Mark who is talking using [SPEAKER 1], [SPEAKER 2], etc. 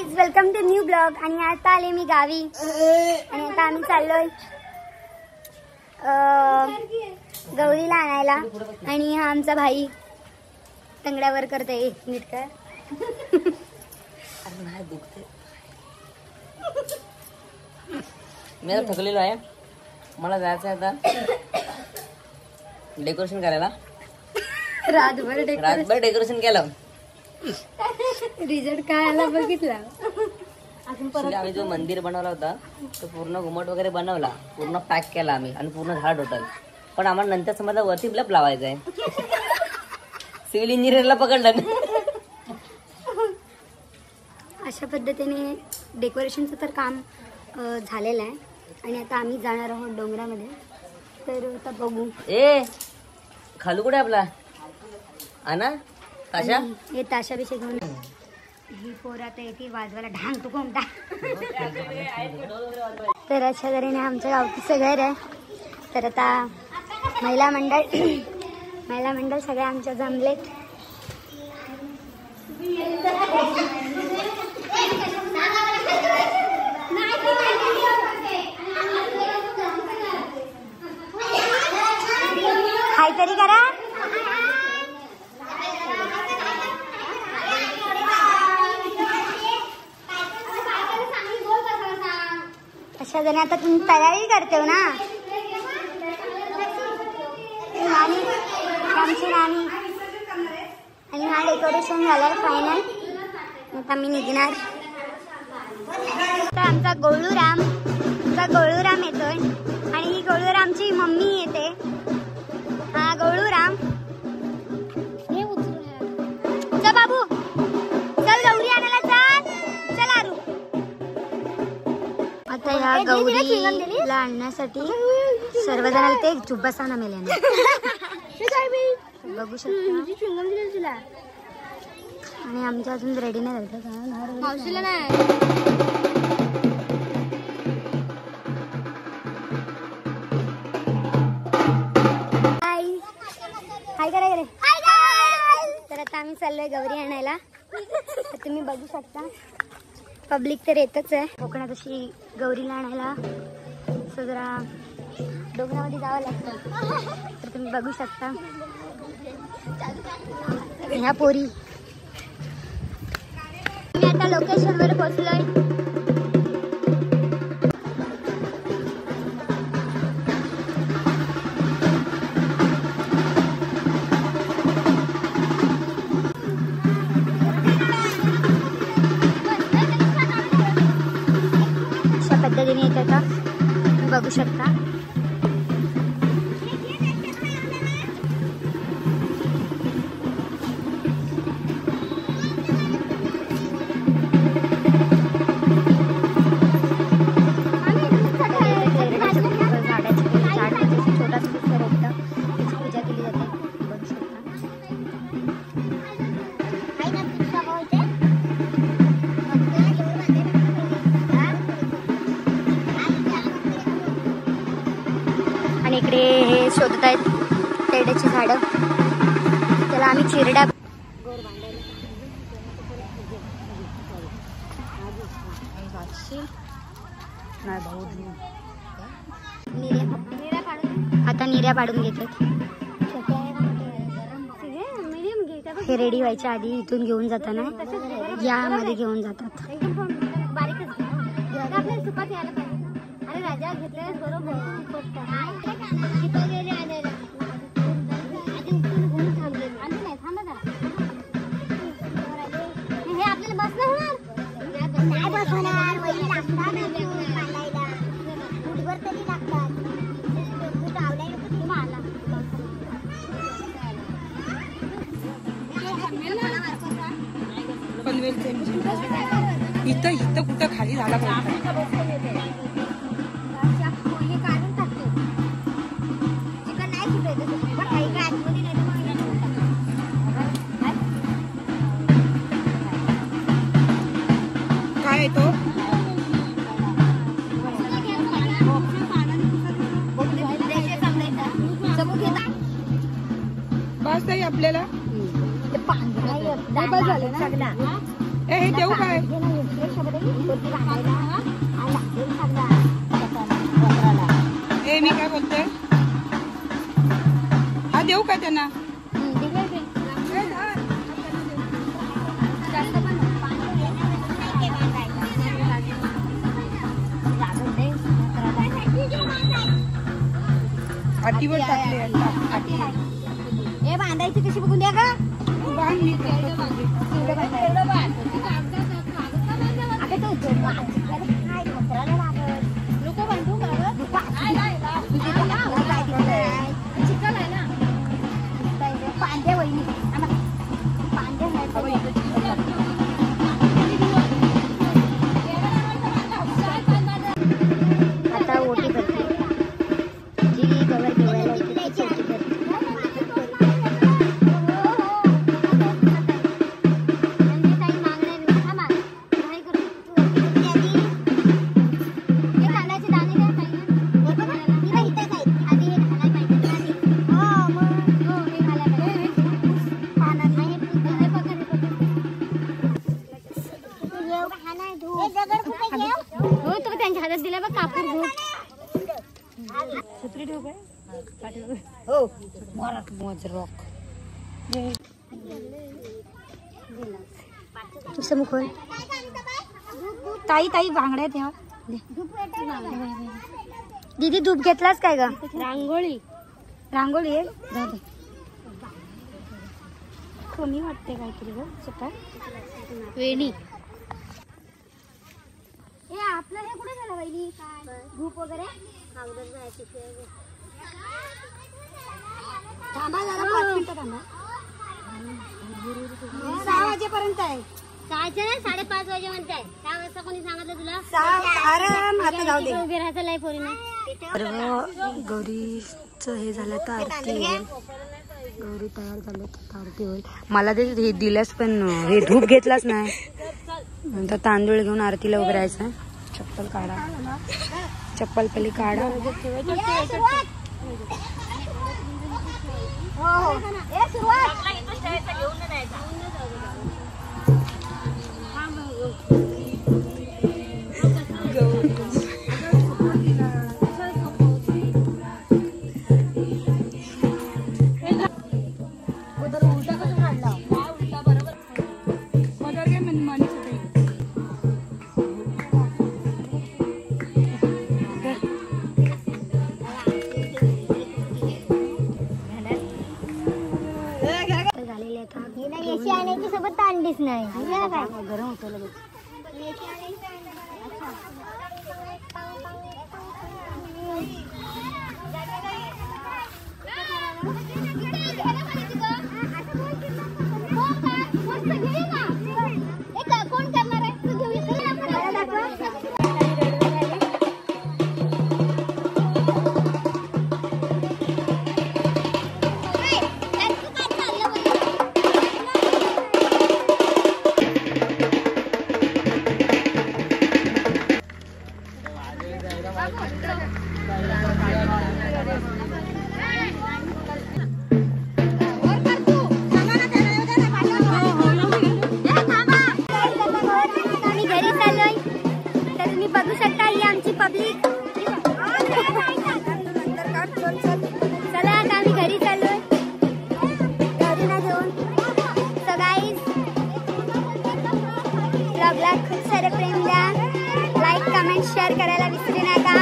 [SPEAKER 1] Guys, welcome to new blog. आणि आता आले मी गावी आणि आता आम्ही चाललोय गौरीला आणायला. आणि हा आमचा भाई तंगड्यावर करतोय. नीट कर.
[SPEAKER 2] मी आता थकलेलो आहे. मला जायचं आहे आता डेकोरेशन करायला. रातभर डेकोरेशन केलं.
[SPEAKER 1] रिझल्ट काय आला बघितला.
[SPEAKER 2] आम्ही जो मंदिर बनवला होता तो पूर्ण घुमट वगैरे बनवला, पूर्ण पॅक केला आम्ही आणि पूर्ण झाड टोटल. पण आम्हाला नंतर समजा वरती ब्लप लावायचा आहे. सिव्हिल इंजिनियरला पकडलं.
[SPEAKER 1] अशा पद्धतीने डेकोरेशनचं तर काम झालेलं आहे. आणि आता आम्ही जाणार आहोत डोंगरामध्ये. तर आता बघू.
[SPEAKER 2] खालू कुठे आपला आना ताशा.
[SPEAKER 1] हे ताशाभिषेक घेऊन ही पोर आता येते वाजवायला. ढांग तू कोणता. तर अशा तऱ्हेने आमच्या गावचं घर आहे. तर आता महिला मंडळ सगळे आमच्या जमलेत. हाय तरी करा. अशा जण आता तुम्ही तयारी करते हो ना. आमची नानी. आणि हा डेकोरेशन झालाय फायनल. आता मी निघणार. तर आमचा गोळूराम येतोय. आणि ही गोळूरामची मम्मी येते. हा गोळूराम. चल बाबू, चल गौरी आणायला चल. चल आरू. आता या गौरीला आणण्यासाठी सर्वजण ते चुब्बासाना मेल्याने बघू शकता. आणि आमच्या अजून रेडी नाही झालं. मावशीला नाही. हाय करा रे. तर आता आम्ही चाललोय गौरी आणायला. तर तुम्ही बघू शकता पब्लिक तर येतच आहे. कोकणात अशी गौरीला आणायला जरा डोंगरामध्ये जावं लागतं. तर तुम्ही बघू शकता ह्या पोरी. मी आता लोकेशनवर पोहोचलोय. पद्धतीने येत का बघू शकता. इकडे हे शोधत आहेत तेरड्याची झाडं. त्याला आम्ही चिरड्या. आता निर्या पाडून घेतात. हे रेडी व्हायच्या आधी इथून घेऊन जाताना यामध्ये घेऊन जातात. राजा घेतले बरोबर. हे आपल्याला बस नाही बसवणार. वही लागतात फुटभर तरी लागतात.
[SPEAKER 3] इथं कुठं खाली झाला काय तो बस आहे आपल्याला. बस झालं ना. हे देऊ काय.
[SPEAKER 1] रंगोली बांधायला आणि लागेल सगळा
[SPEAKER 3] ए मी काय बोलते हा देऊ का त्यांना आटीवर टाकले
[SPEAKER 1] हे बांधायची कशी बघून द्या का
[SPEAKER 3] बांध मी
[SPEAKER 1] लोक बांधू चिकल आहे ना पांड्या वहिनी आता ओटी भरते जी गवर ठेवायला येते ती ओटी भरते हो तो त्यांच्या हातात दिला बघ कापूर घेऊन
[SPEAKER 3] छत्री ठेवू काय
[SPEAKER 1] हो
[SPEAKER 3] मोजरॉक
[SPEAKER 1] तुझं मुख
[SPEAKER 3] ताई ताई बांगड्या तेव्हा
[SPEAKER 1] दीदी धूप घेतलास काय ग
[SPEAKER 3] रांगोळी
[SPEAKER 1] रांगोळी आहे
[SPEAKER 3] जाऊ दे कमी वाटते काहीतरी ग सकाळ
[SPEAKER 1] वेणी हे आपलं हे कुठे झालं वहिनी धूप वगैरे थांबा जरा 5 मिनिटं थांबा 6 वाजेपर्यंत आहे 5:30 वाजे म्हणताय 6 वाजता कोणी सांगितलं तुला
[SPEAKER 3] आराम आता जाऊ दे
[SPEAKER 1] उभी राहायचं नाही पोरीने
[SPEAKER 3] गौरीचं हे झालं तर आरती होईल गौरी तयार झालं तर आरती होईल मला ते हे दिलंच पण हे धूप घेतलाच नाही नंतर तांदूळ घेऊन आरतीला उभं राहायचं चप्पल काढा चप्पल पहिली काढा
[SPEAKER 1] एसी आणायची सोबत तांडीच नाही गरम होतं लगेच कोण करणार आहे बघू शकता ही आमची पब्लिक चला आता आम्ही घरी चाललोय गौरीला घेऊन सो गाईज ब्लॉगला खूप सारे प्रेम द्या लाईक कमेंट शेअर करायला विसरू नका